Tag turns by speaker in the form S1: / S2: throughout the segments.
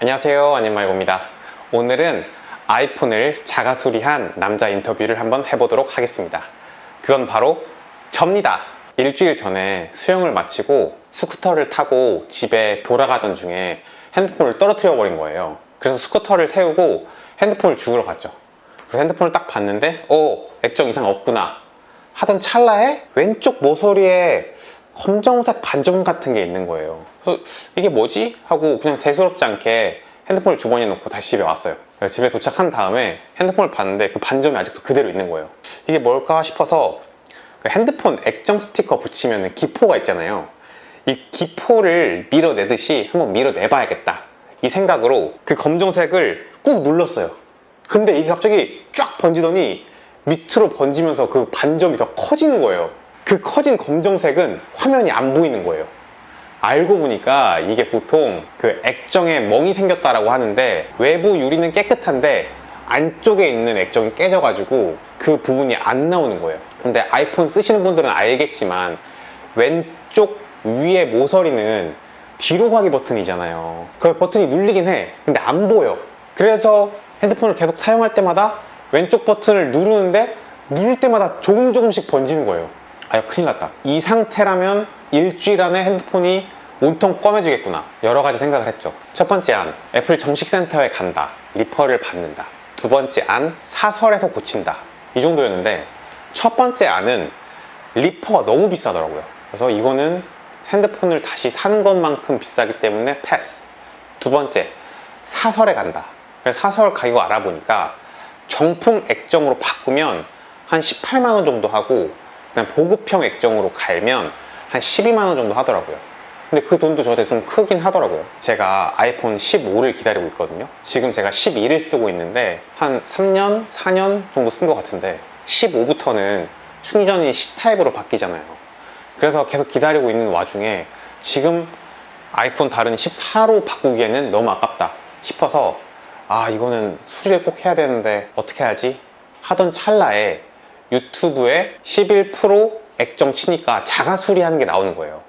S1: 안녕하세요, 아님말고입니다. 오늘은 아이폰을 자가 수리한 남자 인터뷰를 한번 해보도록 하겠습니다. 그건 바로 접니다. 일주일 전에 수영을 마치고 스쿠터를 타고 집에 돌아가던 중에 핸드폰을 떨어뜨려 버린 거예요. 그래서 스쿠터를 세우고 핸드폰을 주우러 갔죠. 그래서 핸드폰을 딱 봤는데 액정 이상 없구나 하던 찰나에 왼쪽 모서리에 검정색 반점 같은 게 있는 거예요. 그래서 이게 뭐지? 하고 그냥 대수롭지 않게 핸드폰을 주머니에 넣고 다시 집에 왔어요. 집에 도착한 다음에 핸드폰을 봤는데 그 반점이 아직도 그대로 있는 거예요. 이게 뭘까 싶어서 그 핸드폰 액정 스티커 붙이면 기포가 있잖아요. 이 기포를 밀어내듯이 한번 밀어내봐야겠다, 이 생각으로 그 검정색을 꾹 눌렀어요. 근데 이게 갑자기 쫙 번지더니 밑으로 번지면서 그 반점이 더 커지는 거예요. 그 커진 검정색은 화면이 안 보이는 거예요. 알고 보니까 이게 보통 그 액정에 멍이 생겼다라고 하는데, 외부 유리는 깨끗한데 안쪽에 있는 액정이 깨져가지고 그 부분이 안 나오는 거예요. 근데 아이폰 쓰시는 분들은 알겠지만 왼쪽 위에 모서리는 뒤로 가기 버튼이잖아요. 그 버튼이 눌리긴 해. 근데 안 보여. 그래서 핸드폰을 계속 사용할 때마다 왼쪽 버튼을 누르는데 누를 때마다 조금씩 번지는 거예요. 큰일 났다. 이 상태라면 일주일 안에 핸드폰이 온통 검해지겠구나, 여러 가지 생각을 했죠. 첫 번째 안, 애플 정식 센터에 간다, 리퍼를 받는다. 두 번째 안, 사설에서 고친다. 이 정도였는데 첫 번째 안은 리퍼가 너무 비싸더라고요. 그래서 이거는 핸드폰을 다시 사는 것만큼 비싸기 때문에 패스. 두 번째, 사설에 간다. 그래서 사설 가격 알아보니까 정품 액정으로 바꾸면 한 18만 원 정도 하고, 그냥 보급형 액정으로 갈면 한 12만 원 정도 하더라고요. 근데 그 돈도 저한테 좀 크긴 하더라고요. 제가 아이폰 15를 기다리고 있거든요. 지금 제가 12를 쓰고 있는데 한 3년, 4년 정도 쓴 것 같은데 15부터는 충전이 C타입으로 바뀌잖아요. 그래서 계속 기다리고 있는 와중에 지금 아이폰 다른 14로 바꾸기에는 너무 아깝다 싶어서 이거는 수리를 꼭 해야 되는데 어떻게 하지? 하던 찰나에 유튜브에 11 프로 액정 치니까 자가 수리하는 게 나오는 거예요.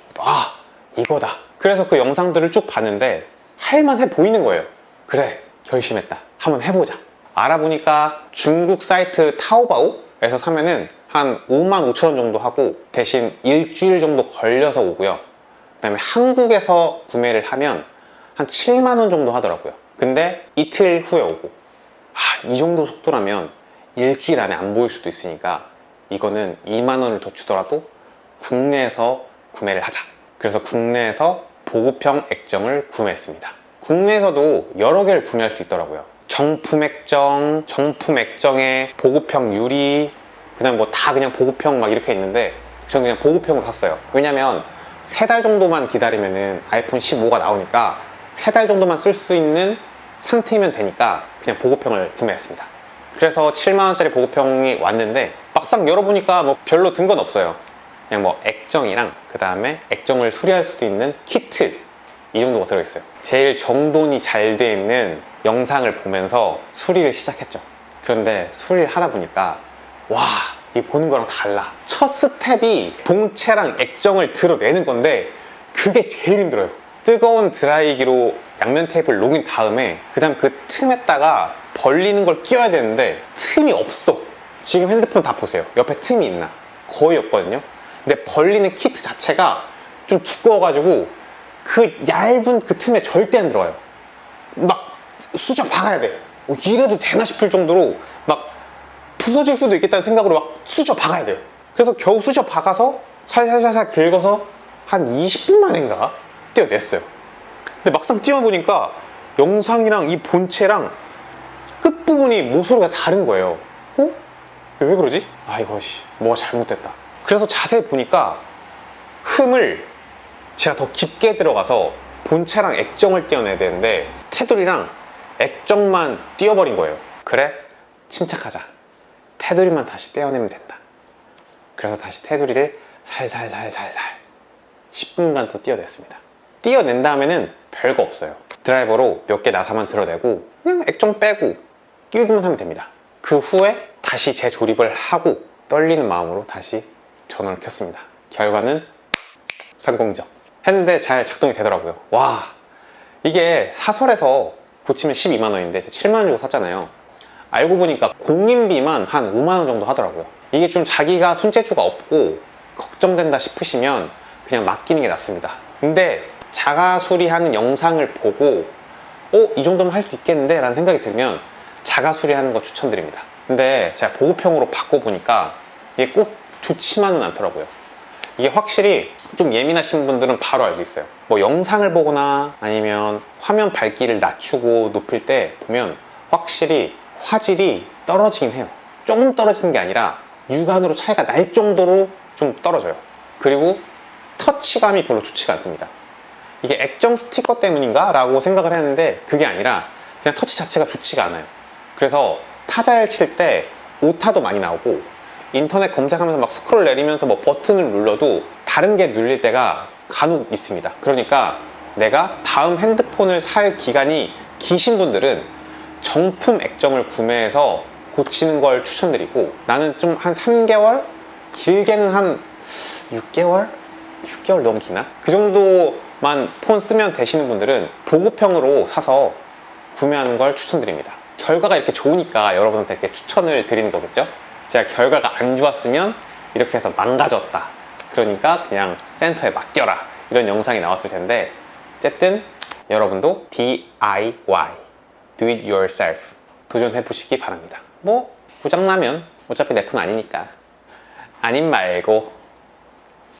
S1: 이거다. 그래서 그 영상들을 쭉 봤는데 할만해 보이는 거예요. 그래, 결심했다. 한번 해보자. 알아보니까 중국 사이트 타오바오에서 사면은 한 5만 5천 원 정도 하고, 대신 일주일 정도 걸려서 오고요. 그 다음에 한국에서 구매를 하면 한 7만 원 정도 하더라고요. 근데 이틀 후에 오고, 이 정도 속도라면 일주일 안에 안 보일 수도 있으니까 이거는 2만 원을 더 주더라도 국내에서 구매를 하자. 그래서 국내에서 보급형 액정을 구매했습니다. 국내에서도 여러 개를 구매할 수 있더라고요. 정품 액정, 정품 액정에 보급형 유리, 그냥 뭐 다 그냥 보급형 막 이렇게 있는데 저는 그냥 보급형으로 샀어요. 왜냐면 3달 정도만 기다리면은 아이폰 15가 나오니까 3달 정도만 쓸 수 있는 상태면 되니까 그냥 보급형을 구매했습니다. 그래서 7만원짜리 보급형이 왔는데 막상 열어보니까 뭐 별로 든 건 없어요. 그냥 뭐 액정이랑 그 다음에 액정을 수리할 수 있는 키트, 이 정도가 들어있어요. 제일 정돈이 잘 돼 있는 영상을 보면서 수리를 시작했죠. 그런데 수리를 하다 보니까 이 보는 거랑 달라. 첫 스텝이 본체랑 액정을 드러내는 건데 그게 제일 힘들어요. 뜨거운 드라이기로 양면 테이프를 녹인 다음에 그 다음 그 틈에다가 벌리는 걸 끼워야 되는데 틈이 없어. 지금 핸드폰 다 보세요. 옆에 틈이 있나? 거의 없거든요. 근데 벌리는 키트 자체가 좀 두꺼워가지고 그 얇은 그 틈에 절대 안 들어가요. 막 수저 박아야 돼. 이래도 되나 싶을 정도로 막 부서질 수도 있겠다는 생각으로 막 수저 박아야 돼요. 그래서 겨우 수저 박아서 살살살살 긁어서 한 20분 만인가 떼어냈어요. 근데 막상 띄워보니까 영상이랑 이 본체랑 끝부분이 모서리가 다른 거예요. 왜 그러지? 이거 뭐가 잘못됐다. 그래서 자세히 보니까 흠을 제가 더 깊게 들어가서 본체랑 액정을 떼어내야 되는데 테두리랑 액정만 띄워버린 거예요. 그래? 침착하자. 테두리만 다시 떼어내면 된다. 그래서 다시 테두리를 살살살살살 10분간 더 띄어냈습니다. 띄어낸 다음에는 별거 없어요. 드라이버로 몇 개 나사만 드러내고 그냥 액정 빼고 끼우기만 하면 됩니다. 그 후에 다시 재조립을 하고 떨리는 마음으로 다시 전원을 켰습니다. 결과는 성공적. 했는데 잘 작동이 되더라고요. 이게 사설에서 고치면 12만 원인데 7만 원 주고 샀잖아요. 알고 보니까 공인비만 한 5만 원 정도 하더라고요. 이게 좀 자기가 손재주가 없고 걱정된다 싶으시면 그냥 맡기는 게 낫습니다. 근데 자가 수리하는 영상을 보고 이 정도면 할 수 있겠는데? 라는 생각이 들면 자가 수리하는 거 추천드립니다. 근데 제가 보급형으로 바꿔보니까 이게 꼭 좋지만은 않더라고요. 이게 확실히 좀 예민하신 분들은 바로 알 수 있어요. 뭐 영상을 보거나 아니면 화면 밝기를 낮추고 높일 때 보면 확실히 화질이 떨어지긴 해요. 조금 떨어지는 게 아니라 육안으로 차이가 날 정도로 좀 떨어져요. 그리고 터치감이 별로 좋지가 않습니다. 이게 액정 스티커 때문인가? 라고 생각을 했는데 그게 아니라 그냥 터치 자체가 좋지가 않아요. 그래서 타자를 칠 때 오타도 많이 나오고 인터넷 검색하면서 막 스크롤 내리면서 뭐 버튼을 눌러도 다른 게 눌릴 때가 간혹 있습니다. 그러니까 내가 다음 핸드폰을 살 기간이 기신 분들은 정품 액정을 구매해서 고치는 걸 추천드리고, 나는 좀 한 3개월? 길게는 한 6개월? 6개월 너무 기나? 그 정도만 폰 쓰면 되시는 분들은 보급형으로 사서 구매하는 걸 추천드립니다. 결과가 이렇게 좋으니까 여러분한테 이렇게 추천을 드리는 거겠죠? 제가 결과가 안 좋았으면 이렇게 해서 망가졌다, 그러니까 그냥 센터에 맡겨라, 이런 영상이 나왔을 텐데, 어쨌든 여러분도 DIY, Do It Yourself 도전해 보시기 바랍니다. 뭐 고장나면 어차피 내 폰 아니니까 아님 말고